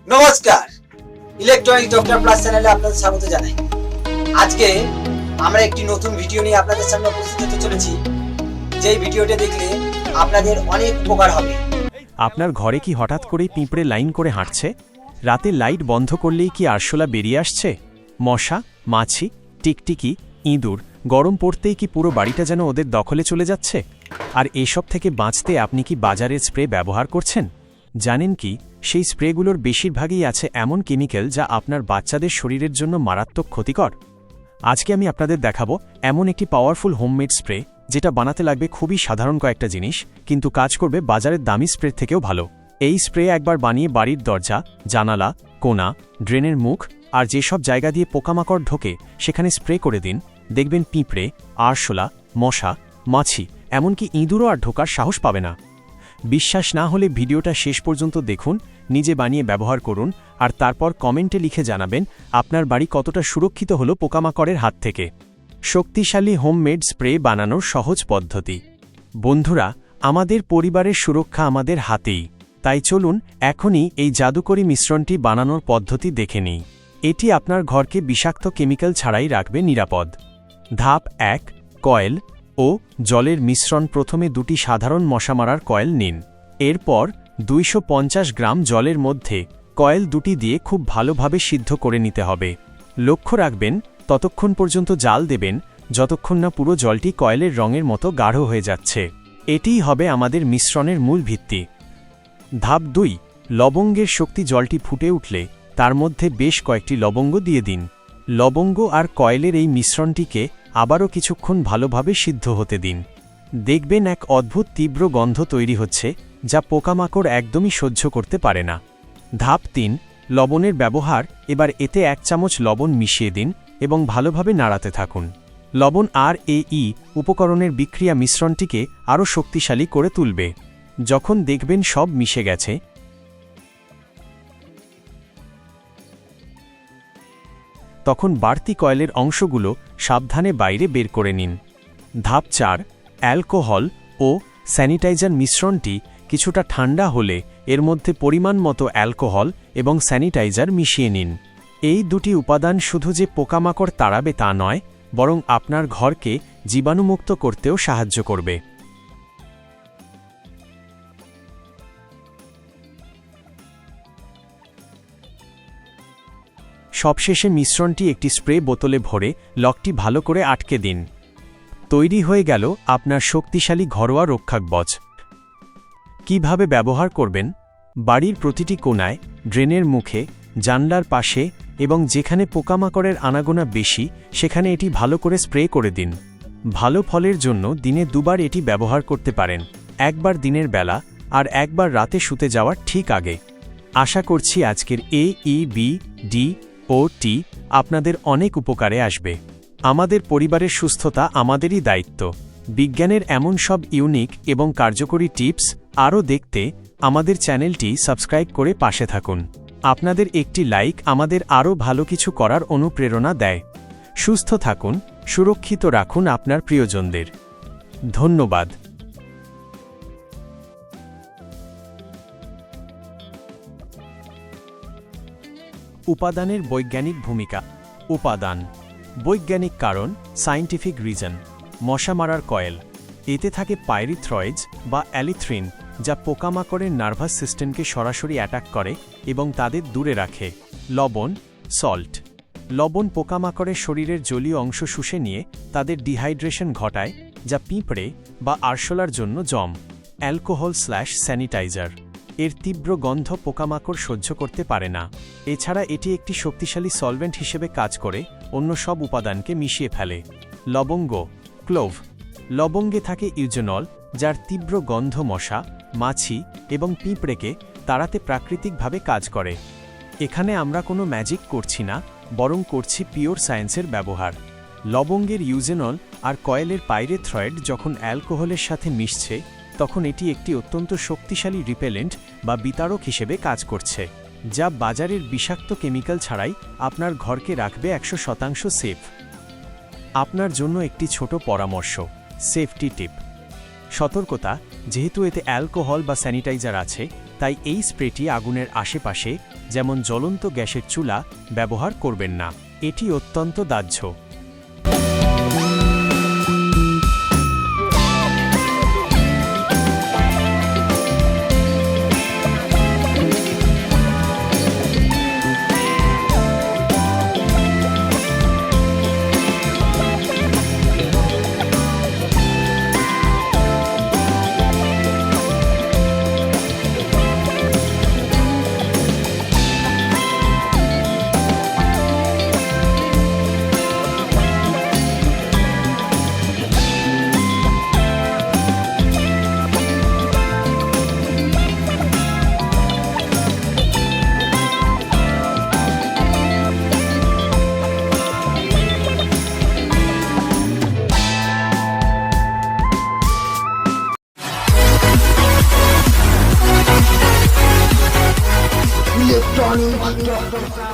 নমস্কার, electronic doctor plus চ্যানেলে আপনাদের স্বাগত জানাই। আজকে আমরা একটি নতুন ভিডিও নিয়ে আপনাদের সামনে উপস্থিত হতে চলেছি। যেই ভিডিওটা দেখলে আপনাদের অনেক উপকার হবে। আপনার ঘরে কি হঠাৎ করেই পিঁপড়ে লাইন করে হাঁটছে? রাতে লাইট বন্ধ করলেই কি আরশোলা বেরিয়ে আসছে? মশা, মাছি, টিকটিকি, ইঁদুর গরম পড়তেই কি পুরো বাড়িটা যেন ওদের দখলে চলে যাচ্ছে? আর এসব থেকে বাঁচতে আপনি কি বাজারের স্প্রে ব্যবহার করছেন? জানেন কি, সেই স্প্রেগুলোর বেশিরভাগই আছে এমন কেমিক্যাল যা আপনার বাচ্চাদের শরীরের জন্য মারাত্মক ক্ষতিকর। আজকে আমি আপনাদের দেখাবো এমন একটি পাওয়ারফুল হোমমেড স্প্রে যেটা বানাতে লাগবে খুবই সাধারণ কয়েকটা জিনিস, কিন্তু কাজ করবে বাজারের দামি স্প্রে থেকেও ভালো। এই স্প্রে একবার বানিয়ে বাড়ির দরজা, জানালা, কোণা, ড্রেনের মুখ আর যেসব জায়গা দিয়ে পোকামাকড় ঢোকে সেখানে স্প্রে করে দিন। দেখবেন পিঁপড়ে, আরশোলা, মশা, মাছি এমনকি ইঁদুরও আর ঢোকার সাহস পাবে না। বিশ্বাস না হলে ভিডিওটা শেষ পর্যন্ত দেখুন, নিজে বানিয়ে ব্যবহার করুন আর তারপর কমেন্টে লিখে জানাবেন আপনার বাড়ি কতটা সুরক্ষিত হলো পোকামাকড়ের হাত থেকে। শক্তিশালী হোমমেড স্প্রে বানানোর সহজ পদ্ধতি। বন্ধুরা, আমাদের পরিবারের সুরক্ষা আমাদের হাতেই, তাই চলুন এখনই এই জাদুকরী মিশ্রণটি বানানোর পদ্ধতি দেখে নিই। এটি আপনার ঘরকে বিষাক্ত কেমিক্যাল ছাড়াই রাখবে নিরাপদ। ধাপ 1, কয়েল ও জলের মিশ্রণ। প্রথমে দুটি সাধারণ মশা মারার কয়েল নিন। এরপর 250 গ্রাম জলের মধ্যে কয়েল দুটি দিয়ে খুব ভালোভাবে সিদ্ধ করে নিতে হবে। লক্ষ্য রাখবেন ততক্ষণ পর্যন্ত জাল দেবেন যতক্ষণ না পুরো জলটি কয়েলের রঙের মতো গাঢ় হয়ে যাচ্ছে। এটিই হবে আমাদের মিশ্রণের মূল ভিত্তি। ধাপ 2, লবঙ্গের শক্তি। জলটি ফুটে উঠলে তার মধ্যে বেশ কয়েকটি লবঙ্গ দিয়ে দিন। লবঙ্গ আর কয়েলের এই মিশ্রণটিকে আবারও কিছুক্ষণ ভালোভাবে সিদ্ধ হতে দিন। দেখবেন এক অদ্ভুত তীব্র গন্ধ তৈরি হচ্ছে, যা পোকামাকড় একদমই সহ্য করতে পারে না। ধাপ 3, লবণের ব্যবহার। এবার এতে 1 চামচ লবণ মিশিয়ে দিন এবং ভালোভাবে নাড়াতে থাকুন। লবণ আর এই উপকরণের বিক্রিয়া মিশ্রণটিকে আরও শক্তিশালী করে তুলবে। যখন দেখবেন সব মিশে গেছে, তখন বাড়তি কয়েলের অংশগুলো সাবধানে বাইরে বের করে নিন। ধাপ 4, অ্যালকোহল ও স্যানিটাইজার মিশ্রণটি কিছুটা ঠান্ডা হলে এর মধ্যে পরিমাণ মতো অ্যালকোহল এবং স্যানিটাইজার মিশিয়ে নিন। এই দুটি উপাদান শুধু যে পোকামাকড় তাড়াবে তা নয়, বরং আপনার ঘরকে জীবাণুমুক্ত করতেও সাহায্য করবে। সবশেষে মিশ্রণটি একটি স্প্রে বোতলে ভরে লকটি ভালো করে আটকে দিন। তৈরি হয়ে গেল আপনার শক্তিশালী ঘরোয়া রক্ষাকবচ। কিভাবে ব্যবহার করবেন? বাড়ির প্রতিটি কোণায়, ড্রেনের মুখে, জানলার পাশে এবং যেখানে পোকামাকড়ের আনাগোনা বেশি সেখানে এটি ভালো করে স্প্রে করে দিন। ভালো ফলের জন্য দিনে 2 বার এটি ব্যবহার করতে পারেন, একবার দিনের বেলা আর একবার রাতে শুতে যাওয়ার ঠিক আগে। আশা করছি আজকের AEBDOT আপনাদের অনেক উপকারে আসবে। আমাদের পরিবারের সুস্থতা আমাদেরই দায়িত্ব। বিজ্ঞানের এমন সব ইউনিক এবং কার্যকরী টিপস আরও দেখতে আমাদের চ্যানেলটি সাবস্ক্রাইব করে পাশে থাকুন। আপনাদের একটি লাইক আমাদের আরও ভালো কিছু করার অনুপ্রেরণা দেয়। সুস্থ থাকুন, সুরক্ষিত রাখুন আপনার প্রিয়জনদের। ধন্যবাদ। উপাদানের বৈজ্ঞানিক ভূমিকা। উপাদান। বৈজ্ঞানিক কারণ, সায়েন্টিফিক রিজন। মশা মারার কয়েল। এতে থাকে পাইরিথ্রয়েডস বা অ্যালিথ্রিন, যা পোকামাকড়ের নার্ভাস সিস্টেমকে সরাসরি অ্যাটাক করে এবং তাদের দূরে রাখে। লবণ, সল্ট। লবণ পোকামাকড়ের শরীরের জলীয় অংশ শুষে নিয়ে তাদের ডিহাইড্রেশন ঘটায়, যা পিঁপড়ে বা আরশোলার জন্য জম। অ্যালকোহল/স্যানিটাইজার। এর তীব্র গন্ধ পোকামাকড় সহ্য করতে পারে না। এছাড়া এটি একটি শক্তিশালী সলভেন্ট হিসেবে কাজ করে অন্য সব উপাদানকে মিশিয়ে ফেলে। লবঙ্গ, ক্লোভ। লবঙ্গে থাকে ইউজেনল, যার তীব্র গন্ধ মশা, মাছি এবং পিঁপড়েকে তাড়াতে প্রাকৃতিকভাবে কাজ করে। এখানে আমরা কোনো ম্যাজিক করছি না, বরং করছি পিওর সায়েন্সের ব্যবহার। লবঙ্গের ইউজেনল আর কয়েলের পাইরেথ্রয়েড যখন অ্যালকোহলের সাথে মিশছে, তখন এটি একটি অত্যন্ত শক্তিশালী রিপেলেন্ট বা বিতাড়ক হিসেবে কাজ করছে, যা বাজারের বিষাক্ত কেমিক্যাল ছাড়াই আপনার ঘরকে রাখবে 100% সেফ। আপনার জন্য একটি ছোট পরামর্শ, সেফটি টিপ। সতর্কতা, যেহেতু এতে অ্যালকোহল বা স্যানিটাইজার আছে, তাই এই স্প্রেটি আগুনের আশেপাশে, যেমন জ্বলন্ত গ্যাসের চুলা, ব্যবহার করবেন না। এটি অত্যন্ত দাহ্য। Electronic